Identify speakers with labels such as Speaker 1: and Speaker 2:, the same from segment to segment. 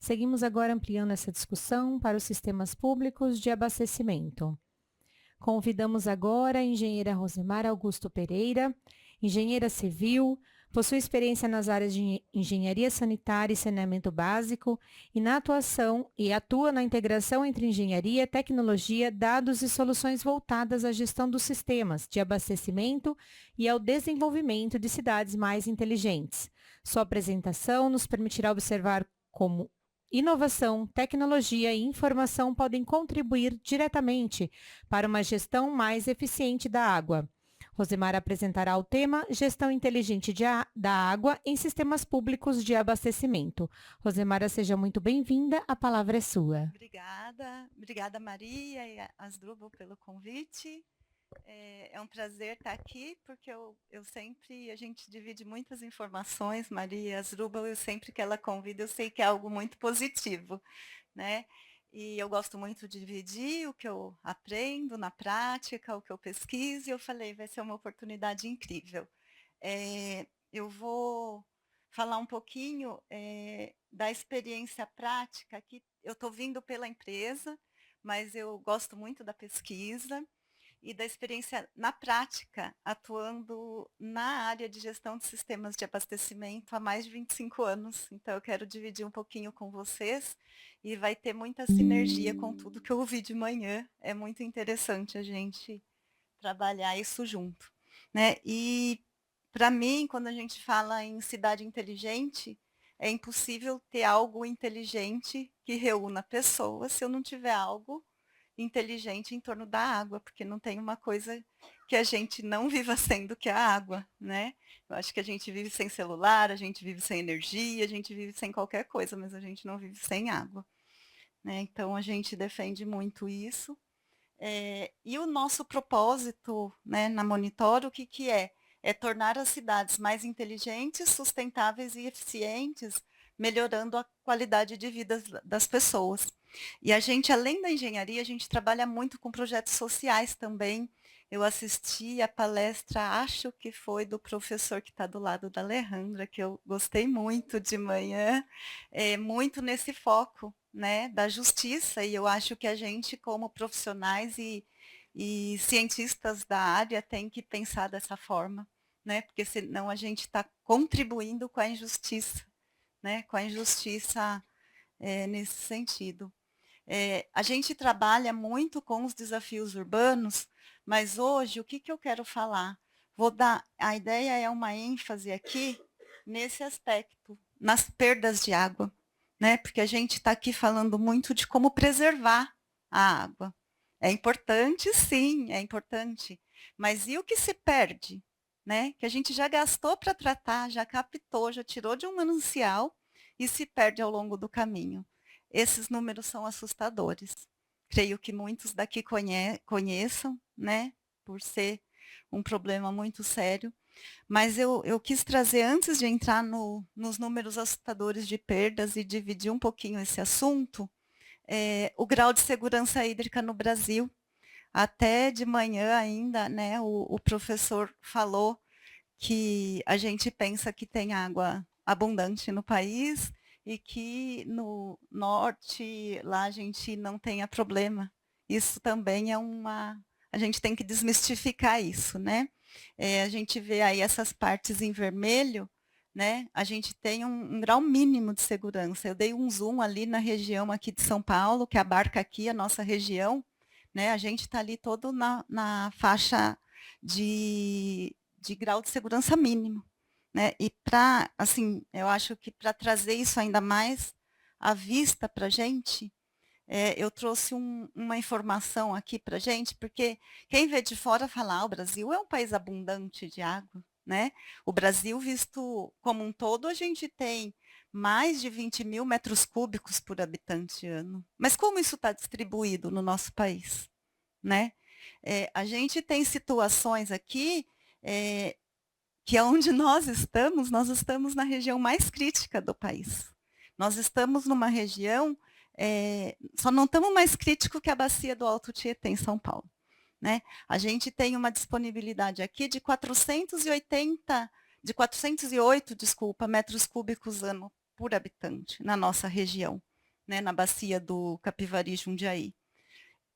Speaker 1: Seguimos agora ampliando essa discussão para os sistemas públicos de abastecimento. Convidamos agora a engenheira Rosemar Augusto Pereira, engenheira civil, possui experiência nas áreas de engenharia sanitária e saneamento básico e na atuação e atua na integração entre engenharia, tecnologia, dados e soluções voltadas à gestão dos sistemas de abastecimento e ao desenvolvimento de cidades mais inteligentes. Sua apresentação nos permitirá observar como inovação, tecnologia e informação podem contribuir diretamente para uma gestão mais eficiente da água. Rosemar apresentará o tema Gestão Inteligente da Água em Sistemas Públicos de Abastecimento. Rosemara, seja muito bem-vinda, a palavra é sua.
Speaker 2: Obrigada Maria e Asdrubal pelo convite. É um prazer estar aqui, porque a gente divide muitas informações, Maria Asdrubal, eu sempre que ela convida, eu sei que é algo muito positivo, né? E eu gosto muito de dividir o que eu aprendo na prática, o que eu pesquiso, e eu falei, vai ser uma oportunidade incrível. Eu vou falar um pouquinho da experiência prática, que eu estou vindo pela empresa, mas eu gosto muito da pesquisa, e da experiência na prática, atuando na área de gestão de sistemas de abastecimento há mais de 25 anos. Então, eu quero dividir um pouquinho com vocês e vai ter muita sinergia com tudo que eu ouvi de manhã. É muito interessante a gente trabalhar isso junto, né? E, para mim, quando a gente fala em cidade inteligente, é impossível ter algo inteligente que reúna pessoas se eu não tiver algo inteligente em torno da água, porque não tem uma coisa que a gente não viva sem do que a água, né? Eu acho que a gente vive sem celular, a gente vive sem energia, a gente vive sem qualquer coisa, mas a gente não vive sem água, né? Então a gente defende muito isso. E o nosso propósito, né, na Monitor, o que que é? É tornar as cidades mais inteligentes, sustentáveis e eficientes, melhorando a qualidade de vida das pessoas. E a gente, além da engenharia, a gente trabalha muito com projetos sociais também. Eu assisti a palestra, acho que foi do professor que está do lado da Alejandra, que eu gostei muito de manhã, muito nesse foco, né, da justiça, e eu acho que a gente, como profissionais e cientistas da área, tem que pensar dessa forma, né, porque senão a gente está contribuindo com a injustiça, né, com a injustiça nesse sentido. A gente trabalha muito com os desafios urbanos, mas hoje o que que eu quero falar? A ideia é uma ênfase aqui nesse aspecto, nas perdas de água, né? Porque a gente está aqui falando muito de como preservar a água. É importante, sim, é importante. Mas e o que se perde? Né? Que a gente já gastou para tratar, já captou, já tirou de um manancial e se perde ao longo do caminho. Esses números são assustadores. Creio que muitos daqui conheçam, né? Por ser um problema muito sério. Mas eu quis trazer, antes de entrar nos números assustadores de perdas e dividir um pouquinho esse assunto, o grau de segurança hídrica no Brasil. Até de manhã ainda, né, o professor falou que a gente pensa que tem água abundante no país e que no norte, lá a gente não tenha problema. Isso também é a gente tem que desmistificar isso, né? A gente vê aí essas partes em vermelho, né? A gente tem um grau mínimo de segurança. Eu dei um zoom ali na região aqui de São Paulo, que abarca aqui a nossa região, né? A gente está ali todo na faixa de grau de segurança mínimo, né? E assim, eu acho que para trazer isso ainda mais à vista para a gente, eu trouxe uma informação aqui para a gente, porque quem vê de fora fala, o Brasil é um país abundante de água, né? O Brasil, visto como um todo, a gente tem mais de 20 mil metros cúbicos por habitante ano. Mas como isso está distribuído no nosso país, né? A gente tem situações aqui que é onde nós estamos na região mais crítica do país. Nós estamos numa região, só não estamos mais crítico que a bacia do Alto Tietê, em São Paulo. Né? A gente tem uma disponibilidade aqui de 408, desculpa, metros cúbicos ano por habitante na nossa região. né, na bacia do Capivari Jundiaí.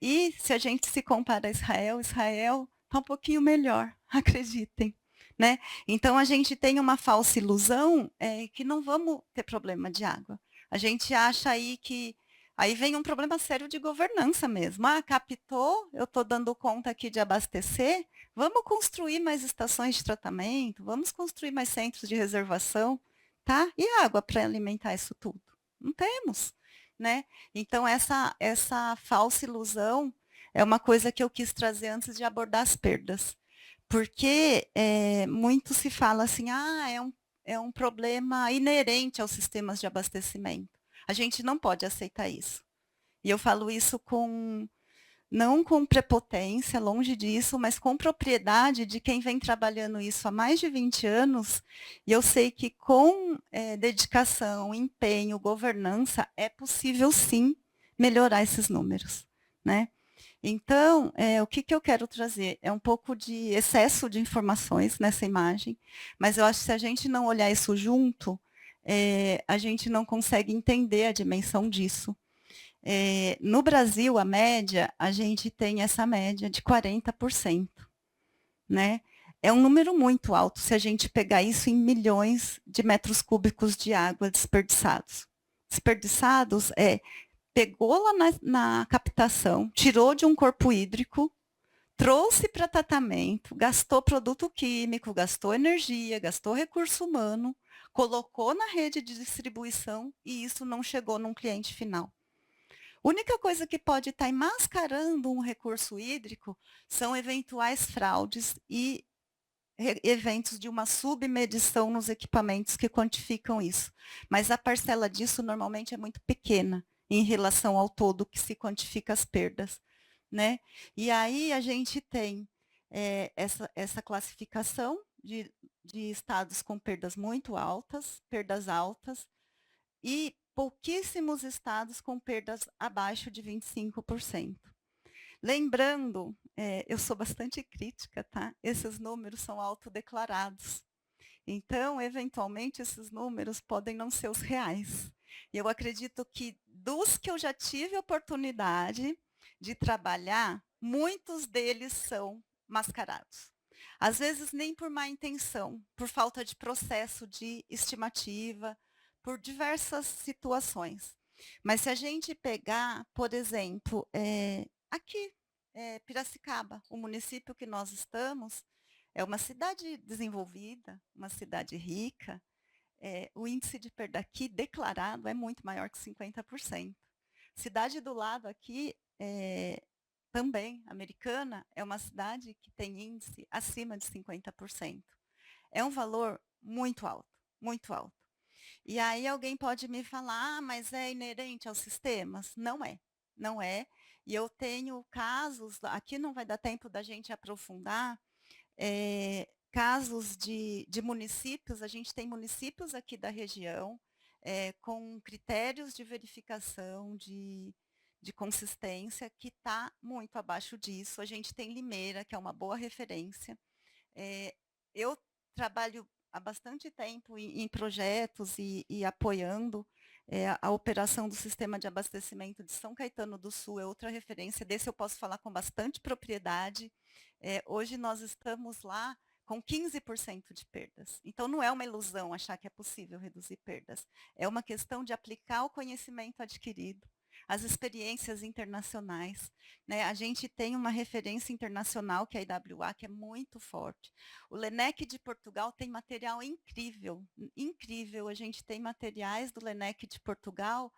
Speaker 2: E se a gente se compara a Israel, Israel está um pouquinho melhor, acreditem. Né? Então a gente tem uma falsa ilusão que não vamos ter problema de água. A gente acha aí que aí vem um problema sério de governança mesmo. Ah, captou, eu estou dando conta aqui de abastecer, vamos construir mais estações de tratamento, vamos construir mais centros de reservação, tá? E água para alimentar isso tudo? Não temos, né? Então essa falsa ilusão é uma coisa que eu quis trazer antes de abordar as perdas. Porque muito se fala assim, é um problema inerente aos sistemas de abastecimento. A gente não pode aceitar isso. E eu falo isso não com prepotência, longe disso, mas com propriedade de quem vem trabalhando isso há mais de 20 anos, e eu sei que com dedicação, empenho, governança, é possível sim melhorar esses números, né? Então, o que eu quero trazer? É um pouco de excesso de informações nessa imagem, mas eu acho que se a gente não olhar isso junto, a gente não consegue entender a dimensão disso. No Brasil, a média, a gente tem essa média de 40%. Né? É um número muito alto se a gente pegar isso em milhões de metros cúbicos de água desperdiçados. Desperdiçados pegou lá na captação, tirou de um corpo hídrico, trouxe para tratamento, gastou produto químico, gastou energia, gastou recurso humano, colocou na rede de distribuição e isso não chegou num cliente final. A única coisa que pode estar mascarando um recurso hídrico são eventuais fraudes e eventos de uma submedição nos equipamentos que quantificam isso. Mas a parcela disso normalmente é muito pequena em relação ao todo que se quantifica as perdas. Né? E aí a gente tem essa classificação de estados com perdas muito altas, perdas altas, e pouquíssimos estados com perdas abaixo de 25%. Lembrando, eu sou bastante crítica, tá? Esses números são autodeclarados. Então, eventualmente, esses números podem não ser os reais. E eu acredito que dos que eu já tive oportunidade de trabalhar, muitos deles são mascarados. Às vezes nem por má intenção, por falta de processo de estimativa, por diversas situações. Mas se a gente pegar, por exemplo, aqui, Piracicaba, o município que nós estamos, é uma cidade desenvolvida, uma cidade rica, o índice de perda aqui declarado é muito maior que 50%. Cidade do lado aqui, também, Americana, é uma cidade que tem índice acima de 50%. É um valor muito alto, muito alto. E aí alguém pode me falar, mas é inerente aos sistemas? Não é, não é. E eu tenho casos, aqui não vai dar tempo da gente aprofundar, casos de municípios, a gente tem municípios aqui da região com critérios de verificação de consistência que está muito abaixo disso. A gente tem Limeira, que é uma boa referência. Eu trabalho há bastante tempo em projetos e apoiando a operação do sistema de abastecimento de São Caetano do Sul, é outra referência, desse eu posso falar com bastante propriedade. Hoje nós estamos lá com 15% de perdas. Então não é uma ilusão achar que é possível reduzir perdas. É uma questão de aplicar o conhecimento adquirido, as experiências internacionais. Né? A gente tem uma referência internacional, que é a IWA, que é muito forte. O LENEC de Portugal tem material incrível, incrível. A gente tem materiais do LENEC de Portugal,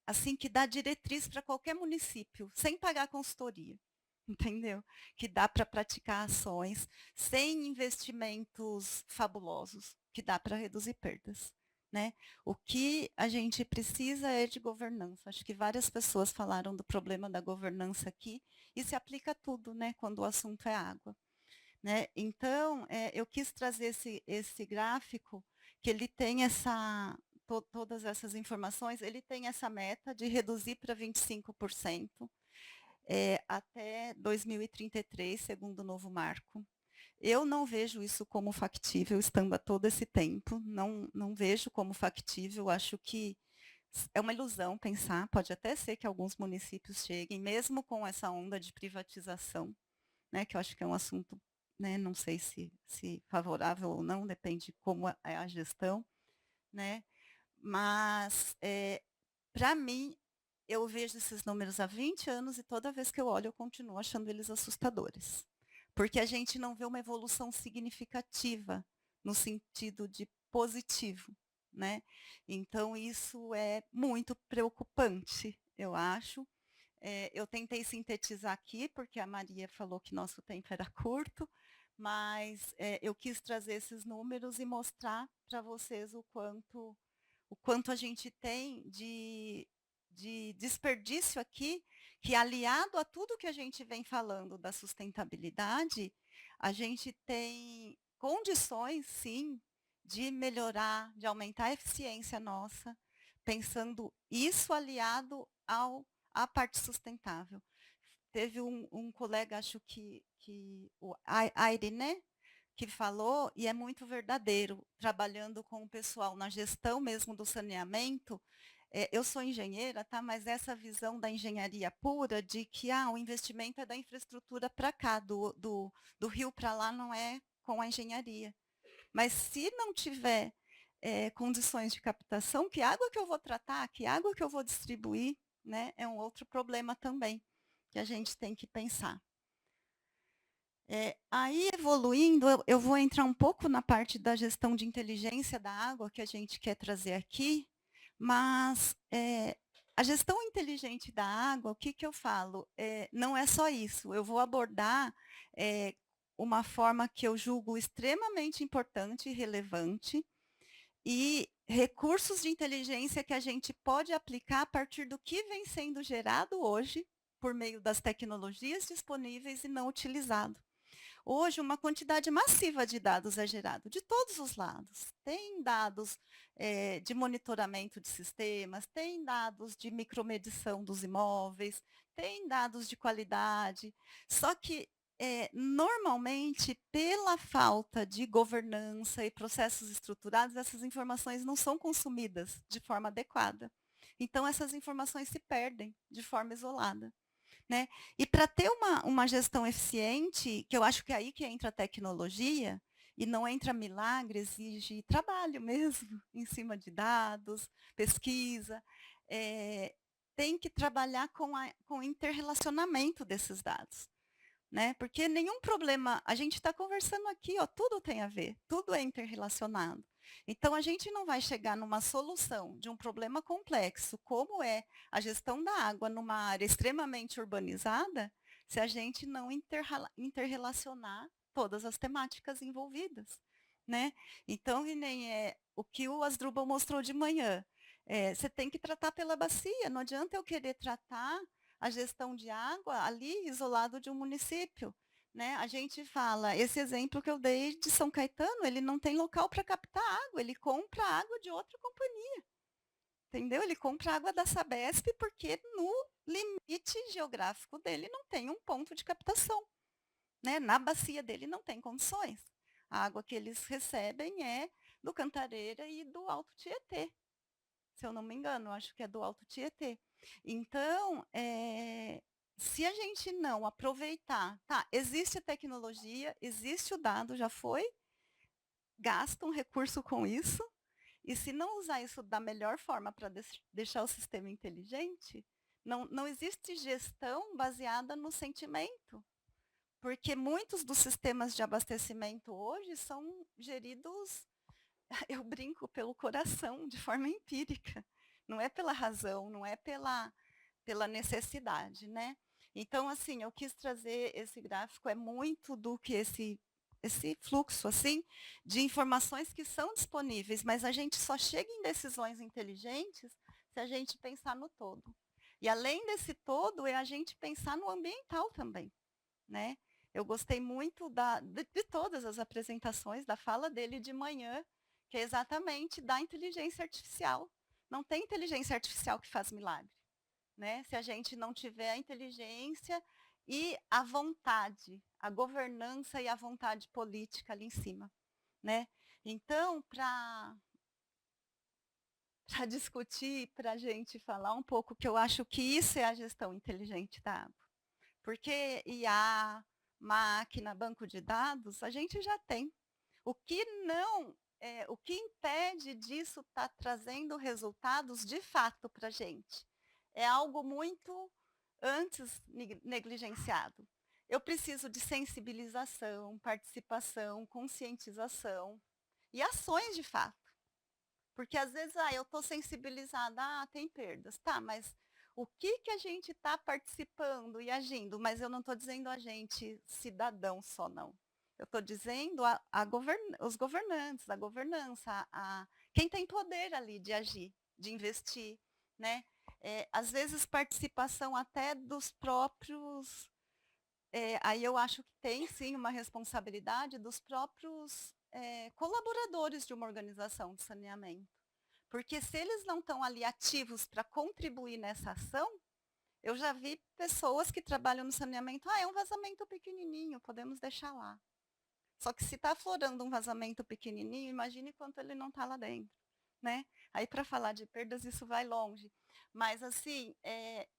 Speaker 2: assim, que dá diretriz para qualquer município, sem pagar consultoria. Entendeu? Que dá para praticar ações sem investimentos fabulosos, que dá para reduzir perdas. Né? O que a gente precisa é de governança. Acho que várias pessoas falaram do problema da governança aqui, e se aplica a tudo, né, quando o assunto é água. Né? Então, eu quis trazer esse gráfico, que ele tem todas essas informações, ele tem essa meta de reduzir para 25%. Até 2033, segundo o novo marco. Eu não vejo isso como factível, estando a todo esse tempo, não vejo como factível, acho que É uma ilusão pensar, pode até ser que alguns municípios cheguem, mesmo com essa onda de privatização, né, que eu acho que é um assunto, né, não sei se favorável ou não, depende de como é a gestão, né, mas, para mim, eu vejo esses números há 20 anos e toda vez que eu olho eu continuo achando eles assustadores, porque a gente não vê uma evolução significativa no sentido de positivo, né. Então isso é muito preocupante, eu acho. Eu tentei sintetizar aqui, porque a Maria falou que nosso tempo era curto, mas, eu quis trazer esses números e mostrar para vocês o quanto a gente tem de desperdício aqui, que aliado a tudo que a gente vem falando da sustentabilidade, a gente tem condições sim, de melhorar, de aumentar a eficiência nossa, pensando isso aliado à parte sustentável. Teve um colega, acho que o Aire, né, que falou, e é muito verdadeiro, trabalhando com o pessoal na gestão mesmo do saneamento, eu sou engenheira, tá, mas essa visão da engenharia pura de que, o investimento é da infraestrutura para cá, do rio para lá não é com a engenharia. Mas se não tiver, condições de captação, que água que eu vou tratar, que água que eu vou distribuir, né, é um outro problema também, que a gente tem que pensar. Aí evoluindo, eu vou entrar um pouco na parte da gestão de inteligência da água que a gente quer trazer aqui, mas, a gestão inteligente da água, o que que eu falo? Não é só isso, eu vou abordar, uma forma que eu julgo extremamente importante e relevante, e recursos de inteligência que a gente pode aplicar a partir do que vem sendo gerado hoje, por meio das tecnologias disponíveis e não utilizado. Hoje, uma quantidade massiva de dados é gerado, de todos os lados. Tem dados, de monitoramento de sistemas, tem dados de micromedição dos imóveis, tem dados de qualidade. Só que, normalmente, pela falta de governança e processos estruturados, essas informações não são consumidas de forma adequada. Então, essas informações se perdem de forma isolada. Né. E para ter uma gestão eficiente, que eu acho que é aí que entra a tecnologia, e não entra milagre, exige trabalho mesmo, em cima de dados, pesquisa, tem que trabalhar com o interrelacionamento desses dados, né, porque nenhum problema a gente está conversando aqui, ó, tudo tem a ver, tudo é interrelacionado. Então a gente não vai chegar numa solução de um problema complexo, como é a gestão da água numa área extremamente urbanizada, se a gente não interrelacionar todas as temáticas envolvidas, né. Então, que nem o que o Asdrubal mostrou de manhã, você tem que tratar pela bacia, não adianta eu querer tratar a gestão de água ali isolado de um município, né. A gente fala, esse exemplo que eu dei de São Caetano, ele não tem local para captar água, ele compra água de outra companhia, entendeu? Ele compra água da Sabesp, porque no limite geográfico dele não tem um ponto de captação, né, na bacia dele não tem condições. A água que eles recebem é do Cantareira e do Alto Tietê, se eu não me engano, eu acho que é do Alto Tietê. Então, se a gente não aproveitar, tá, existe a tecnologia, existe o dado, já foi, gasta um recurso com isso, e se não usar isso da melhor forma para deixar o sistema inteligente, não existe gestão baseada no sentimento, porque muitos dos sistemas de abastecimento hoje são geridos, eu brinco, pelo coração, de forma empírica. Não é pela razão, não é pela necessidade, né. Então, assim, eu quis trazer esse gráfico, é muito do que esse fluxo, assim, de informações que são disponíveis, mas a gente só chega em decisões inteligentes se a gente pensar no todo. E além desse todo, é a gente pensar no ambiental também, né. Eu gostei muito de todas as apresentações, da fala dele de manhã, que é exatamente da inteligência artificial. Não tem inteligência artificial que faz milagre, né, se a gente não tiver a inteligência e a vontade, a governança e a vontade política ali em cima, né. Então, para para discutir, para a gente falar um pouco, que eu acho que isso é a gestão inteligente da água. Porque IA, máquina, banco de dados, a gente já tem. O que não, o que impede disso estar trazendo resultados de fato para a gente? É algo muito antes negligenciado. Eu preciso de sensibilização, participação, conscientização e ações de fato. Porque às vezes, eu estou sensibilizada, tem perdas, tá, mas o que que a gente está participando e agindo? Mas eu não estou dizendo a gente cidadão só não. Eu estou dizendo os governantes, a governança, quem tem poder ali de agir, de investir, né? Às vezes participação até dos próprios, aí eu acho que tem sim uma responsabilidade dos próprios colaboradores de uma organização de saneamento. Porque se eles não estão ali ativos para contribuir nessa ação, eu já vi pessoas que trabalham no saneamento, é um vazamento pequenininho, podemos deixar lá. Só que se está aflorando um vazamento pequenininho, imagine quanto ele não está lá dentro, né? Aí para falar de perdas isso vai longe. Mas assim,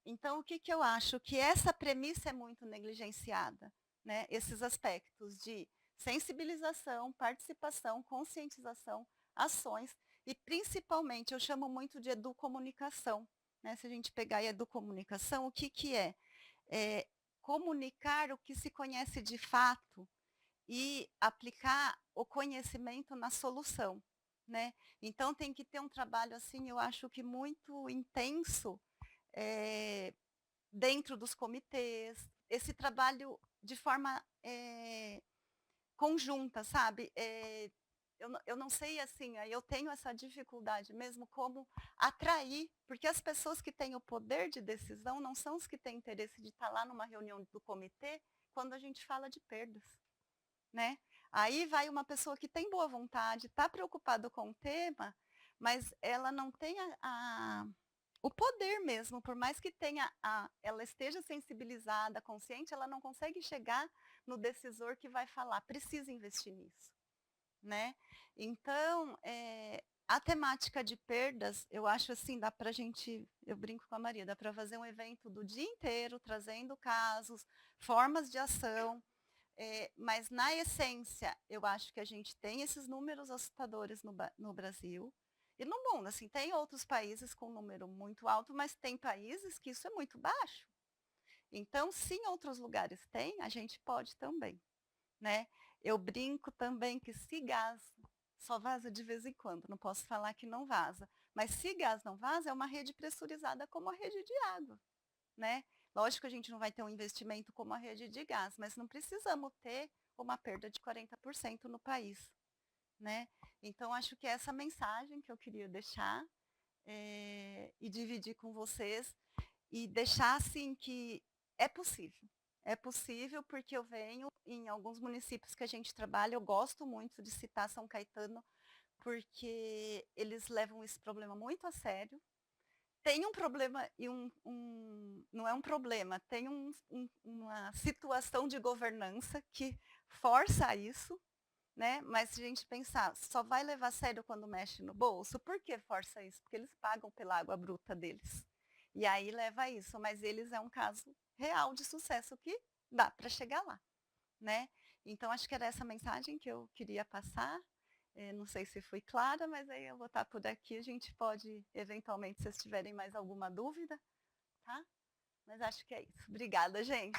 Speaker 2: então o que que eu acho? Que essa premissa é muito negligenciada, né? Esses aspectos de sensibilização, participação, conscientização, ações e principalmente eu chamo muito de educomunicação, né? Se a gente pegar a educomunicação, o que que é? É comunicar o que se conhece de fato e aplicar o conhecimento na solução, né. Então tem que ter um trabalho, assim, eu acho que muito intenso, dentro dos comitês, esse trabalho de forma, conjunta, sabe. Eu não sei, assim, aí eu tenho essa dificuldade mesmo como atrair, porque as pessoas que têm o poder de decisão não são os que têm interesse de estar lá numa reunião do comitê, quando a gente fala de perdas. Né. Aí vai uma pessoa que tem boa vontade, está preocupado com o tema, mas ela não tem o poder mesmo, por mais que ela esteja sensibilizada, consciente, ela não consegue chegar no decisor que vai falar: "Precisa investir nisso", né. Então, a temática de perdas, eu acho assim, dá pra gente, eu brinco com a Maria, dá para fazer um evento do dia inteiro, trazendo casos, formas de ação. Mas na essência, eu acho que a gente tem esses números assustadores no Brasil e no mundo, assim, tem outros países com um número muito alto, mas tem países que isso é muito baixo. Então, se em outros lugares tem, a gente pode também, né. Eu brinco também que se gás só vaza de vez em quando, não posso falar que não vaza, mas se gás não vaza, é uma rede pressurizada como a rede de água, né. Lógico que a gente não vai ter um investimento como a rede de gás, mas não precisamos ter uma perda de 40% no país, né. Então acho que é essa mensagem que eu queria deixar, e dividir com vocês, e deixar assim que é possível porque eu venho em alguns municípios que a gente trabalha, eu gosto muito de citar São Caetano, porque eles levam esse problema muito a sério. Tem um problema e não é um problema, tem uma situação de governança que força isso, né, mas se a gente pensar, só vai levar a sério quando mexe no bolso, por que força isso? Porque eles pagam pela água bruta deles. E aí leva a isso, mas eles é um caso real de sucesso que dá para chegar lá, né. Então acho que era essa mensagem que eu queria passar, não sei se fui clara, mas aí eu vou estar por aqui, a gente pode, eventualmente, se vocês tiverem mais alguma dúvida, tá? Mas acho que é isso. Obrigada, gente.